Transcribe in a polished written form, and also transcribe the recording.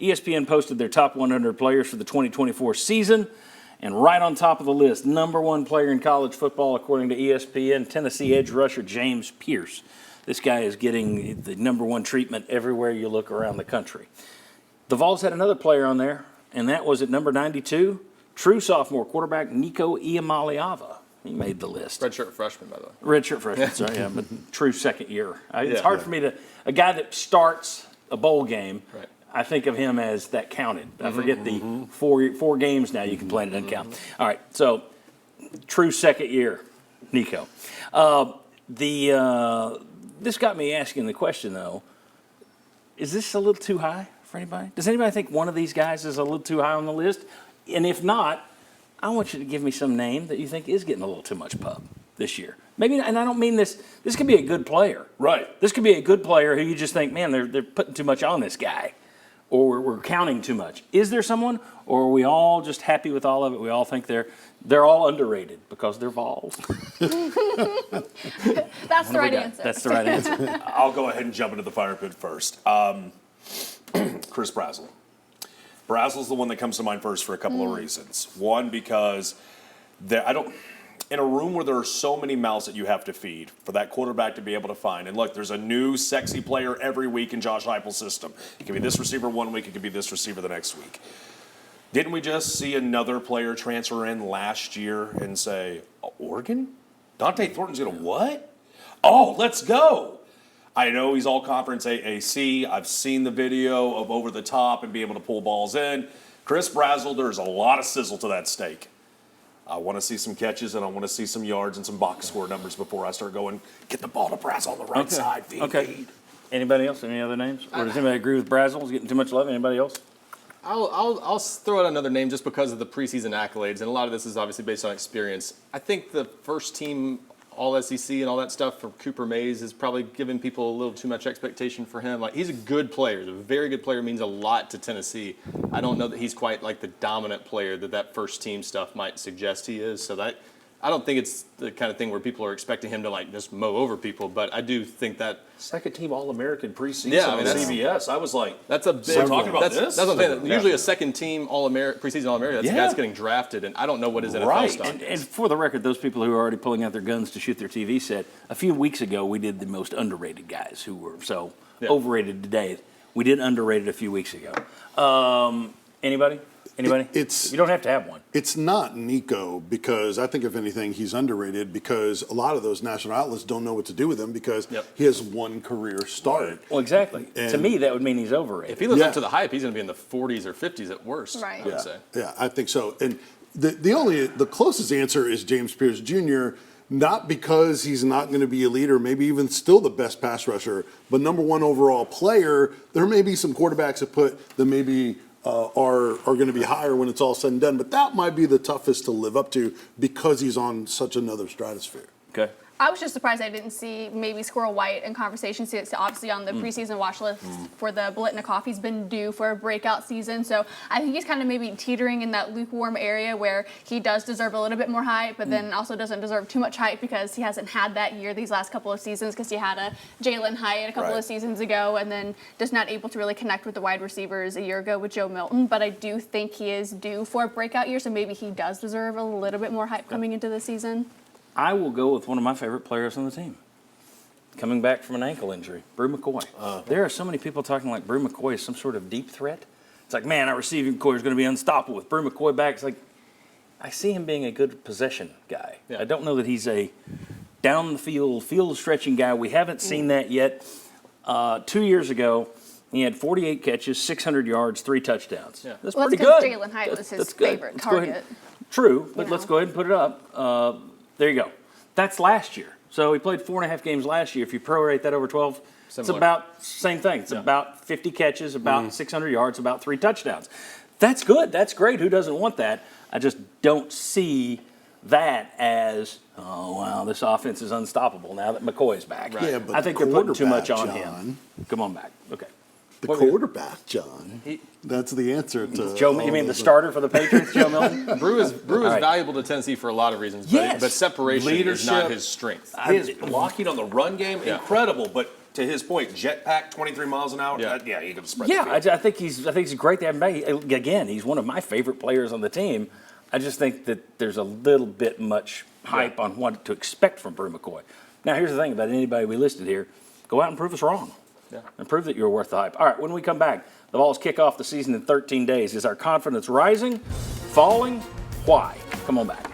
ESPN posted their top 100 players for the 2024 season, and right on top of the list, number one player in college football, according to ESPN, Tennessee edge rusher James Pierce. This guy is getting the number one treatment everywhere you look around the country. The Vols had another player on there, and that was at number 92, true sophomore quarterback Nico Iamaleava. He made the list. Redshirt freshman, by the way. Redshirt freshman, sorry, yeah, but true second year. It's hard for me to, a guy that starts a bowl game, right. I think of him as that counted. I forget the four games now you can play and it doesn't count. All right, so true second year, Nico. This got me asking the question, though, is this a little too high for anybody? Does anybody think one of these guys is a little too high on the list? And if not, I want you to give me some name that you think is getting a little too much pub this year. Maybe, and I don't mean this could be a good player. Right. This could be a good player who you just think, man, they're putting too much on this guy, or we're counting too much. Is there someone, or are we all just happy with all of it? We all think they're all underrated because they're Vols. That's the right answer. That's the right answer. I'll go ahead and jump into the fire pit first. Chris Brazzell. Brazzell's the one that comes to mind first for a couple of reasons. One, because in a room where there are so many mouths that you have to feed, for that quarterback to be able to find, and look, there's a new sexy player every week in Josh Heupel's system. It could be this receiver one week, it could be this receiver the next week. Didn't we just see another player transfer in last year and say, Oregon? Dante Thornton's going to what? Oh, let's go. I know he's all conference AAC. I've seen the video of over the top and be able to pull balls in. Chris Brazzell, there's a lot of sizzle to that steak. I want to see some catches and I want to see some yards and some box score numbers before I start going, get the ball to Brazzell on the right side. Feed. Anybody else? Any other names? Or does anybody agree with Brazzell? Is getting too much love? Anybody else? I'll throw out another name just because of the preseason accolades, and a lot of this is obviously based on experience. I think the first team All-SEC and all that stuff for Cooper Mays is probably giving people a little too much expectation for him. Like, he's a good player. He's a very good player, means a lot to Tennessee. I don't know that he's quite like the dominant player that first team stuff might suggest he is. So I don't think it's the kind of thing where people are expecting him to like just mow over people, but I do think that second team All-American preseason on CBS. I was like, that's a big. We're talking about this. That's what I'm saying. Usually a second team preseason All-American. That's the guy that's getting drafted, and I don't know what his NFL stock is. And for the record, those people who are already pulling out their guns to shoot their TV set, a few weeks ago we did the most underrated guys who were overrated today. We did underrated a few weeks ago. Anybody? Anybody? You don't have to have one. It's not Nico, because I think if anything he's underrated, because a lot of those national outlets don't know what to do with him because he has one career start. Well, exactly. And to me, that would mean he's overrated. If he lives up to the hype, he's going to be in the 40s or 50s at worst. Right. I would say. Yeah, I think so. And the closest answer is James Pierce Jr., not because he's not going to be a leader, maybe even still the best pass rusher, but number one overall player. There may be some quarterbacks that maybe are going to be higher when it's all said and done, but that might be the toughest to live up to because he's on such another stratosphere. Okay. I was just surprised I didn't see maybe Squirrel White in conversation. So it's obviously on the preseason watch list for the Biletnikoff. He's been due for a breakout season. So I think he's kind of maybe teetering in that lukewarm area where he does deserve a little bit more hype, but then also doesn't deserve too much hype because he hasn't had that year these last couple of seasons, because he had a Jalen Hyatt a couple of seasons ago and then just not able to really connect with the wide receivers a year ago with Joe Milton. But I do think he is due for a breakout year, so maybe he does deserve a little bit more hype coming into the season. I will go with one of my favorite players on the team. Coming back from an ankle injury, Brew McCoy. There are so many people talking like Brew McCoy is some sort of deep threat. It's like, man, our receiving core is going to be unstoppable with Brew McCoy back. It's like, I see him being a good possession guy. I don't know that he's a down the field stretching guy. We haven't seen that yet. 2 years ago, he had 48 catches, 600 yards, 3 touchdowns. That's pretty good. Jalen Hyatt was his favorite target. True, but let's go ahead and put it up. There you go. That's last year. So he played 4.5 games last year. If you prorate that over 12, it's about same thing. It's about 50 catches, about 600 yards, about 3 touchdowns. That's good. That's great. Who doesn't want that? I just don't see that as, oh, wow, this offense is unstoppable now that McCoy's back. Right. Yeah, but I think they're putting too much on him. Come on back. Okay. The quarterback, John. That's the answer to Joe. You mean the starter for the Patriots, Joe Milton? Brew is valuable to Tennessee for a lot of reasons, but separation is not his strength. His blocking on the run game, incredible. But to his point, jetpack 23 miles an hour. Yeah. Yeah, he could spread. Yeah, the field. I think he's great to have him back. Again, he's one of my favorite players on the team. I just think that there's a little bit much hype on what to expect from Brew McCoy. Now, here's the thing about anybody we listed here: go out and prove us wrong, and prove that you're worth the hype. All right, when we come back, the Vols kick off the season in 13 days. Is our confidence rising, falling? Why? Come on back.